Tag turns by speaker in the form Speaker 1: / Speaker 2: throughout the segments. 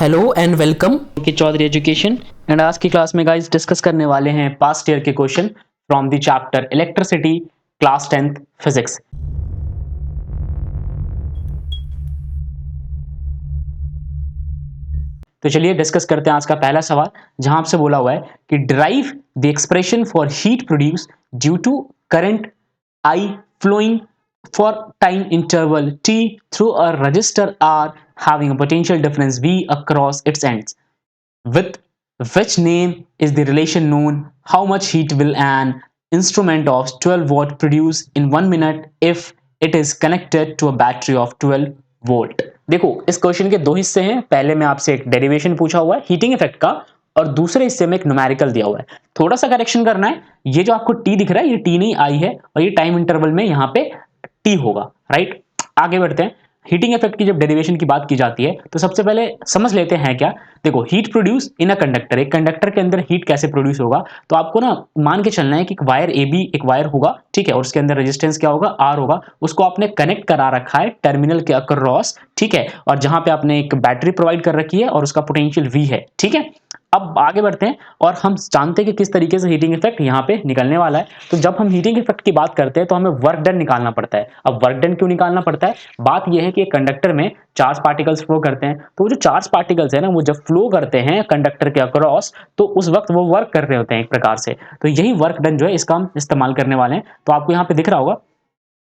Speaker 1: Hello and welcome
Speaker 2: के Chaudhary education. And आज की क्लास में गाइस डिस्कस करने वाले हैं पास्ट ईयर के question from the chapter electricity class 10th physics. तो चलिए डिस्कस करते हैं आज का पहला सवाल, जहां आपसे बोला हुआ है कि derive the expression for heat produce due to current I flowing for time interval t through a resistor R having a potential difference V across its ends. With which name is the relation known? How much heat will an instrument of 12 watt produce in 1 minute if it is connected to a battery of 12 volt. देखो इस question के दो हिस्से हैं। पहले में आपसे एक डेरिवेशन पूछा हुआ है हीटिंग इफेक्ट का, और दूसरे हिस्से में एक न्यूमेरिकल दिया हुआ है। थोड़ा सा करेक्शन करना है, ये जो आपको टी दिख रहा है ये टी नहीं आई है, और ये टाइम इंटरवल में यहाँ पे टी होगा, राइट। आगे बढ़ते हैं। हीटिंग इफेक्ट की जब डेरिवेशन की बात की जाती है तो सबसे पहले समझ लेते हैं क्या। देखो heat produce in a conductor, एक कंडक्टर के अंदर हीट कैसे प्रोड्यूस होगा, तो आपको ना मान के चलना है कि एक वायर ए बी एक वायर होगा, ठीक है, और उसके अंदर रेजिस्टेंस क्या होगा, आर होगा। उसको आपने कनेक्ट करा रखा है टर्मिनल के अक्रॉस, ठीक है, और जहां पे आपने एक बैटरी प्रोवाइड कर रखी है और उसका पोटेंशियल वी है, ठीक है। अब आगे बढ़ते हैं और हम जानते हैं कि किस तरीके से हीटिंग इफेक्ट यहाँ पे निकलने वाला है। तो जब हम हीटिंग इफेक्ट की बात करते हैं तो हमें वर्क डन निकालना पड़ता है। अब वर्क डन क्यों निकालना पड़ता है, बात यह है कि कंडक्टर में चार्ज पार्टिकल्स फ्लो करते हैं, तो वो जो चार्ज पार्टिकल्स है ना, वो जब फ्लो करते हैं कंडक्टर के अक्रॉस, तो उस वक्त वो वर्क कर रहे होते हैं एक प्रकार से। तो यही वर्क डन जो है इसका हम इस्तेमाल करने वाले हैं। तो आपको यहाँ पे दिख रहा होगा,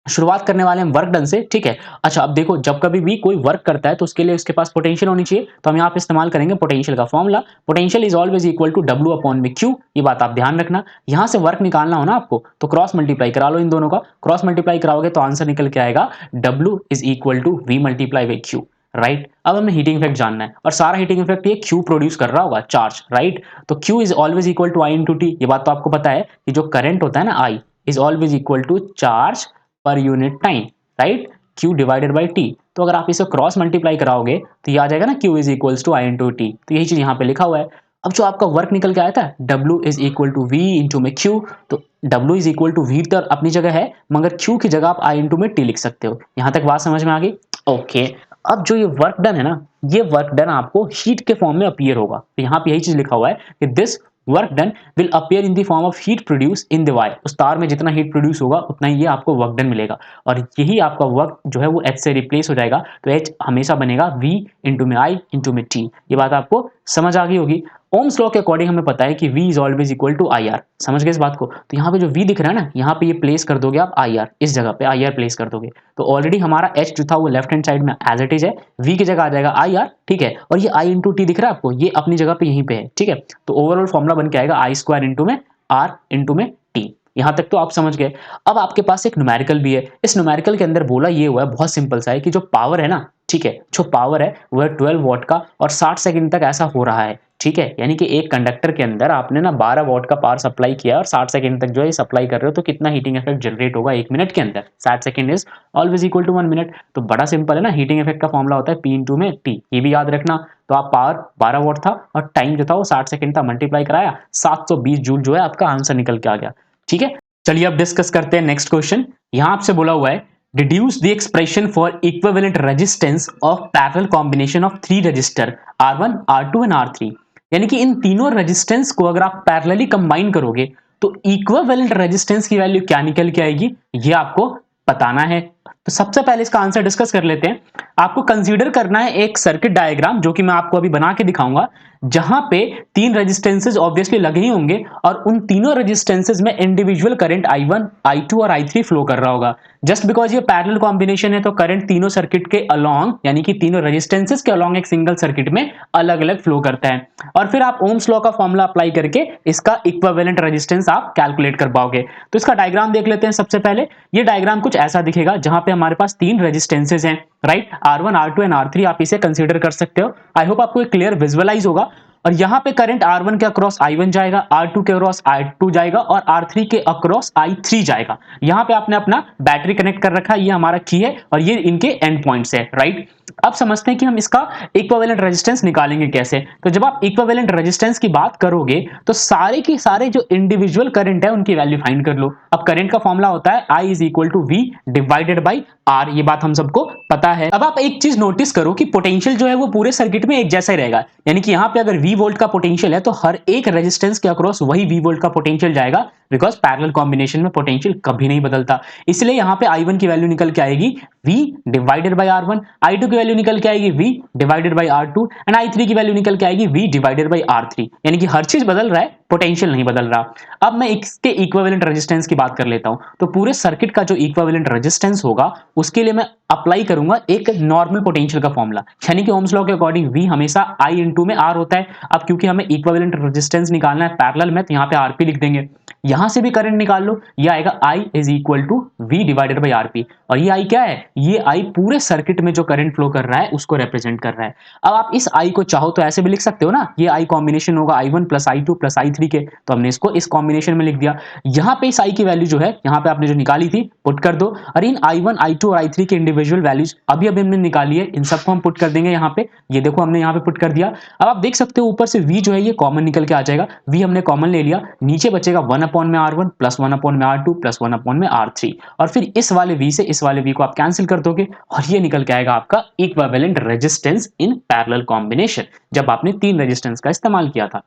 Speaker 2: शुरुआत करने वाले हैं वर्क डन से, ठीक है। अच्छा अब देखो, जब कभी भी कोई वर्क करता है तो उसके लिए उसके पास पोटेंशियल होनी चाहिए, तो हम यहाँ पे इस्तेमाल करेंगे पोटेंशियल का formula. Potential is always equal to W upon में क्यू, ये बात आप ध्यान रखना। यहाँ से वर्क निकालना हो ना आपको, तो क्रॉस मल्टीप्लाई करा लो इन दोनों का। क्रॉस मल्टीप्लाई कराओगे तो आंसर निकल के आएगा W is equal to V multiply by Q, right. अब हमें हीटिंग इफेक्ट जानना है, और सारा हीटिंग इफेक्ट ये क्यू प्रोड्यूस कर रहा होगा, चार्ज, राइट। तो Q is always equal to I into T, ये बात तो आपको पता है कि जो करंट होता है ना I is always equal to charge per unit time, right, Q divided by T. तो अगर आप इसे क्रॉस मल्टीप्लाई कराओगे तो ये आ जाएगा ना Q is equals to I into T. तो यही चीज यहाँ पे लिखा हुआ है। अब जो आपका वर्क निकल के आया था W is equal to V into में Q, तो W is equal to V तो अपनी जगह है, मगर Q की जगह आप आई इंटू में टी लिख सकते हो। यहाँ तक बात समझ में आ गई? ओके। अब जो ये वर्क डन है ना, ये वर्क डन आपको हीट के फॉर्म में अपीयर होगा। तो यहाँ पे यही चीज लिखा हुआ है कि this work done will appear in the form of heat produce in the wire. उस तार में जितना हीट प्रोड्यूस होगा उतना ही ये आपको वर्क डन मिलेगा, और यही आपका वर्क जो है वो H से रिप्लेस हो जाएगा। तो H हमेशा बनेगा V इंटू में I इंटू में T। ये बात आपको समझ आ गई होगी। ओम्स लॉ के अकॉर्डिंग हमें पता है कि V is always equal to I R. समझ गए इस बात को? तो यहाँ पे जो V दिख रहा है ना, यहाँ पे ये प्लेस कर दोगे आप आई आर, इस जगह पे आई आर प्लेस कर दोगे, तो ऑलरेडी हमारा H जो था वो लेफ्ट हैंड साइड में एज इट इज है, V की जगह आ जाएगा आई आर, ठीक है। और ये I इंटू टी दिख रहा है आपको, ये अपनी जगह पे यहीं पे है, ठीक है। तो ओवरऑल फॉर्मुला बन के आएगा आई स्क्वायर इंटू में आर इंटू में टी। यहां तक तो आप समझ गए। अब आपके पास एक न्यूमेरिकल भी है। इस न्यूमेरिकल के अंदर बोला ये हुआ है, बहुत सिंपल सा है, कि जो पावर है ना, ठीक है, जो पावर है वो है 12 वॉट का, और 60 सेकंड तक ऐसा हो रहा है, ठीक है। यानी कि एक कंडक्टर के अंदर आपने ना 12 वॉट का पावर सप्लाई किया और 60 सेकंड तक जो है सप्लाई कर रहे हो, तो कितना हीटिंग इफेक्ट जनरेट होगा एक मिनट के अंदर? 60 second is always equal to 1 minute. तो बड़ा सिंपल है ना, हीटिंग इफेक्ट का फॉर्मुला होता है पी इंटू में टी, ये भी याद रखना। तो आप पावर 12 वॉट था और टाइम जो था वो 60 सेकंड था, मल्टीप्लाई कराया, 720 जूल जो है आपका आंसर निकल के आ गया, ठीक है। चलिए अब डिस्कस करते हैं नेक्स्ट क्वेश्चन। यहां आपसे बोला हुआ है deduce the expression for equivalent resistance of parallel combination of 3 register R1 R2 and R3। यानी कि इन तीनों रेजिस्टेंस को अगर आप पैरेलली कंबाइन करोगे तो इक्विवेलेंट रेजिस्टेंस की वैल्यू क्या निकल के आएगी, ये आपको बताना है। तो सबसे पहले इसका आंसर डिस्कस कर लेते हैं। आपको कंसीडर करना है एक सर्किट डायग्राम, जो कि मैं आपको अभी बना के दिखाऊंगा, जहां पे 3 रेजिस्टेंसेस ऑब्वियसली लगे ही होंगे, और उन तीनों रेजिस्टेंसेस में इंडिविजुअल करंट I1, I2 और I3 फ्लो कर रहा होगा। जस्ट बिकॉज ये पैरेलल कॉम्बिनेशन है तो करंट तीनों सर्किट के अलोंग, यानी कि तीनों रेजिस्टेंसेस के अलोंग एक सिंगल सर्किट में अलग अलग फ्लो करता है। और फिर आप ओम्स लॉ का फॉर्मूला अप्लाई करके इसका इक्विवेलेंट रेजिस्टेंस आप कैलकुलेट कर पाओगे। तो इसका डायग्राम देख लेते हैं। सबसे पहले ये डायग्राम कुछ ऐसा दिखेगा, जहां पे हमारे पास 3 रेजिस्टेंसेस हैं, right, R1 R2 and R3। आप इसे कंसीडर कर सकते हो। आई होप आपको एक क्लियर विजुअलाइज होगा। और यहां पे करंट R1 के अक्रॉस I1 जाएगा, R2 के अक्रॉस I2 जाएगा, और R3 के अक्रॉस I3 जाएगा। यहां पे आपने अपना बैटरी कनेक्ट कर रखा है, ये हमारा की है, और ये इनके एंड पॉइंट्स है, राइट। अब समझते हैं कि हम इसका इक्विवेलेंट रेजिस्टेंस निकालेंगे कैसे। तो जब आप इक्विवेलेंट रेजिस्टेंस की बात करोगे तो सारे के सारे जो इंडिविजुअल करंट है उनकी वैल्यू फाइंड कर लो। अब करंट का फॉर्मूला होता है I is equal to V divided by R, ये बात हम सबको पता है। अब आप एक चीज नोटिस करो कि पोटेंशियल जो है वो पूरे सर्किट में एक जैसा ही रहेगा, यानी कि यहाँ पे अगर V वोल्ट का पोटेंशियल है तो हर एक रेजिस्टेंस के अक्रॉस वही V वोल्ट का पोटेंशियल जाएगा, बिकॉज पैरेलल कॉम्बिनेशन में पोटेंशियल कभी नहीं बदलता। इसलिए यहाँ पे I1 की वैल्यू निकल के आएगी V divided by R1, I2 की वैल्यू निकल के आएगी V divided by R2 and I3 की वैल्यू निकल के आएगी V डिवाइडेड बाई R3, यानी कि हर चीज बदल रहा है, पोटेंशियल नहीं बदल रहा। अब मैं इसके इक्विवेलेंट रेजिस्टेंस की बात कर लेता हूं। तो पूरे सर्किट का जो इक्विवेलेंट रेजिस्टेंस होगा उसके लिए मैं अप्लाई करूंगा एक नॉर्मल पोटेंशियल का फॉर्मूला, यानी कि ओम्स लॉ के अकॉर्डिंग V हमेशा I इंटू में R होता है। अब क्योंकि हमें इक्विवेलेंट रेजिस्टेंस निकालना है पैरेलल में, तो यहाँ पे RP लिख देंगे। यहां से भी करंट निकाल लो, ये आएगा I is equal to V divided by RP, और ये I क्या है, ये I पूरे सर्किट में जो करंट फ्लो कर रहा है उसको रिप्रेजेंट कर रहा है। अब आप इस I को चाहो तो ऐसे भी लिख सकते हो ना, ये I कॉम्बिनेशन होगा I1 plus I2 plus I3 के, तो हमने इसको इस कॉम्बिनेशन में लिख दिया। यहाँ पे इस I की वैल्यू जो है यहाँ पे आपने जो निकाली थी पुट कर दो, और इन I1 I2 और I3 के इंडिविजुअल वैल्यूज अभी अभी हमने निकाली है, इन सबको हम पुट कर देंगे यहाँ पे। ये देखो हमने यहाँ पे पुट कर दिया। अब आप देख सकते हो ऊपर से V जो है ये कॉमन निकल के आ जाएगा, V हमने कॉमन ले लिया, नीचे बचेगा 1 अपॉन में R1 प्लस 1 अपॉन में R2 प्लस 1 अपॉन में R3, और फिर इस वाले V से इस वाले V को आप कैंसिल कर दोगे और ये निकल के आएगा आपका equivalent resistance in parallel combination, जब आपने 3 रेजिस्टेंस का इस्तेमाल किया था।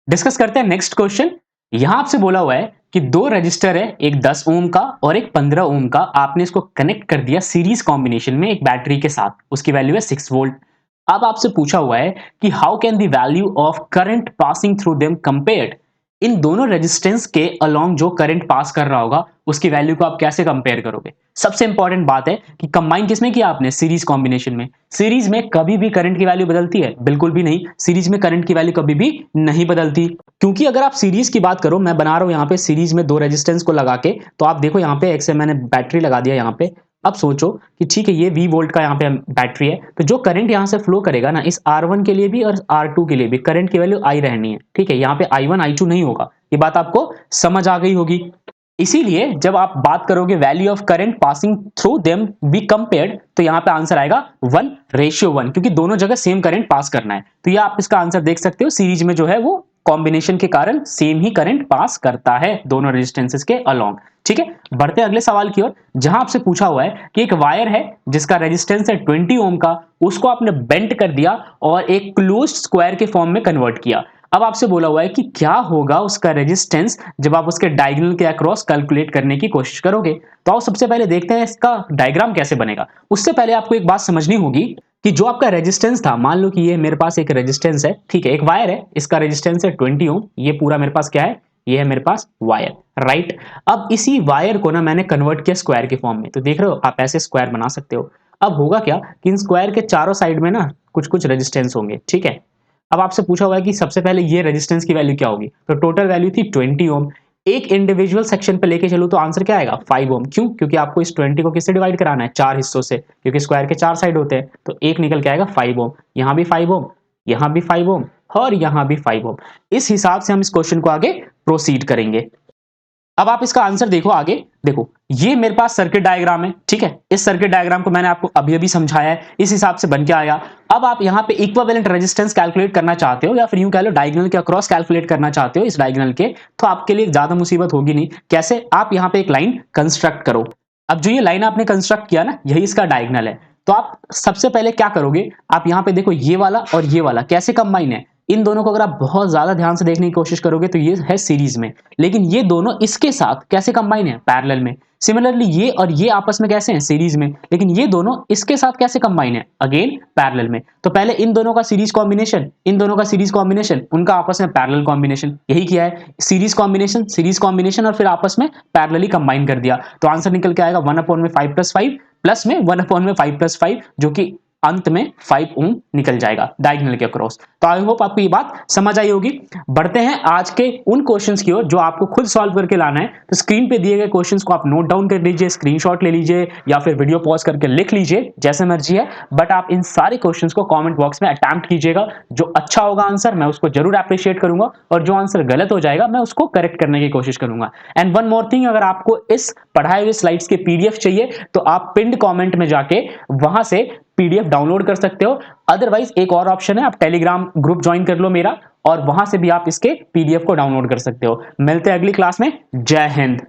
Speaker 2: डिस्कस करते हैं नेक्स्ट क्वेश्चन। यहां आपसे बोला हुआ है कि दो रजिस्टर है, एक 10 ओम का और एक 15 ओम का, आपने इसको कनेक्ट कर दिया सीरीज कॉम्बिनेशन में एक बैटरी के साथ, उसकी वैल्यू है 6 वोल्ट। अब आपसे पूछा हुआ है कि how can the value of current passing through them compared, इन दोनों रेजिस्टेंस के अलोंग जो करंट पास कर रहा होगा उसकी वैल्यू को आप कैसे कंपेयर करोगे। सबसे इंपॉर्टेंट बात है कि कंबाइन किसमें किया आपने, सीरीज कॉम्बिनेशन में। सीरीज में कभी भी करंट की वैल्यू बदलती है, बिल्कुल भी नहीं, सीरीज में करंट की वैल्यू कभी भी नहीं बदलती। क्योंकि अगर आप सीरीज की बात करो, मैं बना रहा हूं यहाँ पे सीरीज में दो रेजिस्टेंस को लगा के, तो आप देखो यहाँ पे एक से मैंने बैटरी लगा दिया यहाँ पे। अब सोचो कि ठीक है ये V वोल्ट का यहाँ पे बैटरी है, तो जो करंट यहाँ से फ्लो करेगा ना, इस R1 के लिए भी और R2 के लिए भी करंट की वैल्यू I रहनी है, ठीक है, यहाँ पे I1 I2 नहीं होगा। ये बात आपको समझ आ गई होगी। इसीलिए जब आप बात करोगे value of current passing through them be compared, तो यहाँ पे आंसर आएगा 1:1, क्योंकि दोनों जगह सेम करंट पास करना है। तो ये आप इसका आंसर देख सकते हो, सीरीज में जो है वो कॉम्बिनेशन के कारण सेम ही करंट पास करता है दोनों रेजिस्टेंसेस के अलोंग। ठीक है, बढ़ते हैं अगले सवाल की ओर, जहां आपसे पूछा हुआ है कि एक वायर है जिसका रेजिस्टेंस है 20 ओम का, उसको आपने बेंट कर दिया और एक क्लोज्ड स्क्वायर के फॉर्म में कन्वर्ट किया। अब आपसे बोला हुआ है कि क्या होगा उसका रेजिस्टेंस जब आप उसके डायगोनल के अक्रॉस कैलकुलेट करने की कोशिश करोगे। तो आओ सबसे पहले देखते हैं इसका डायग्राम कैसे बनेगा। उससे पहले आपको एक बात समझनी होगी कि जो आपका रेजिस्टेंस था, मान लो कि ये मेरे पास एक रेजिस्टेंस है, ठीक है, एक वायर है, इसका रेजिस्टेंस है 20 ओम, ये पूरा मेरे पास क्या है, ये है मेरे पास वायर, राइट। अब इसी वायर को ना मैंने कन्वर्ट किया स्क्वायर के फॉर्म में, तो देख रहे हो आप ऐसे स्क्वायर बना सकते हो। अब होगा क्या कि इन स्क्वायर के चारों साइड में ना कुछ कुछ रेजिस्टेंस होंगे, ठीक है। अब आपसे पूछा हुआ है कि सबसे पहले ये रेजिस्टेंस की वैल्यू क्या होगी, तो टोटल वैल्यू थी 20 ओम। एक इंडिविजुअल सेक्शन पे लेके चलूं तो आंसर क्या आएगा, 5 ओम। क्यों, क्योंकि आपको इस 20 को किससे डिवाइड कराना है, 4 हिस्सों से, क्योंकि स्क्वायर के 4 साइड होते हैं, तो एक निकल के आएगा 5 ओम। यहां भी 5 ओम, यहां भी 5 ओम और यहां भी 5 ओम। इस हिसाब से हम इस क्वेश्चन को आगे प्रोसीड करेंगे। अब आप इसका आंसर देखो आगे, देखो ये मेरे पास सर्किट डायग्राम है, ठीक है, इस सर्किट डायग्राम को मैंने आपको अभी अभी समझाया है, इस हिसाब से बन के आया। अब आप यहाँ पे इक्विवेलेंट रेजिस्टेंस कैलकुलेट करना चाहते हो, या फिर यूं कह लो डायगोनल के अक्रॉस कैलकुलेट करना चाहते हो इस डायगोनल के, तो आपके लिए ज्यादा मुसीबत होगी नहीं। कैसे, आप यहाँ पे एक लाइन कंस्ट्रक्ट करो। अब जो ये लाइन आपने कंस्ट्रक्ट किया ना, यही इसका डायगोनल है। तो आप सबसे पहले क्या करोगे, आप यहाँ पे देखो ये वाला और ये वाला कैसे कंबाइन है, इन दोनों को अगर आप बहुत ज्यादा ध्यान से देखने की कोशिश करोगे तो ये है सीरीज में, लेकिन ये दोनों इसके साथ कैसे कंबाइन है, पैरेलल में। सिमिलरली ये और ये आपस में कैसे हैं, सीरीज में, लेकिन ये दोनों इसके साथ कैसे कंबाइन है, अगेन पैरेलल में। तो पहले इन दोनों का सीरीज कॉम्बिनेशन, इन दोनों का सीरीज कॉम्बिनेशन, उनका आपस में पैरेलल कॉम्बिनेशन, यही किया है, सीरीज कॉम्बिनेशन और फिर आपस में पैरेलली कंबाइन कर दिया। तो आंसर निकल के आएगा 1/5+5 प्लस में 1/5+5, जो कि अंत में 5 ओम निकल जाएगा डायगोनल के अक्रॉस। तो आई होप आपको ये बात समझ आई होगी। बढ़ते हैं आज के उन क्वेश्चंस की ओर जो आपको खुद सॉल्व करके लाना है। तो स्क्रीन पे दिए गए क्वेश्चंस को आप नोट डाउन कर लीजिए, स्क्रीनशॉट ले लीजिए, या फिर वीडियो पॉज करके लिख लीजिए, जैसे मर्जी है, बट आप इन सारे क्वेश्चंस को कमेंट बॉक्स में अटेम्प्ट कीजिएगा। जो अच्छा होगा आंसर मैं उसको जरूर अप्रिशिएट करूंगा, और जो आंसर गलत हो जाएगा मैं उसको करेक्ट करने की कोशिश करूंगा। एंड वन मोर थिंग, अगर आपको इस पढ़ाए हुए स्लाइड्स के PDF चाहिए तो आप पिंड कमेंट में जाके वहां से पीडीएफ डाउनलोड कर सकते हो। अदरवाइज एक और ऑप्शन है, आप टेलीग्राम ग्रुप ज्वाइन कर लो मेरा, और वहां से भी आप इसके पीडीएफ को डाउनलोड कर सकते हो। मिलते हैं अगली क्लास में। जय हिंद।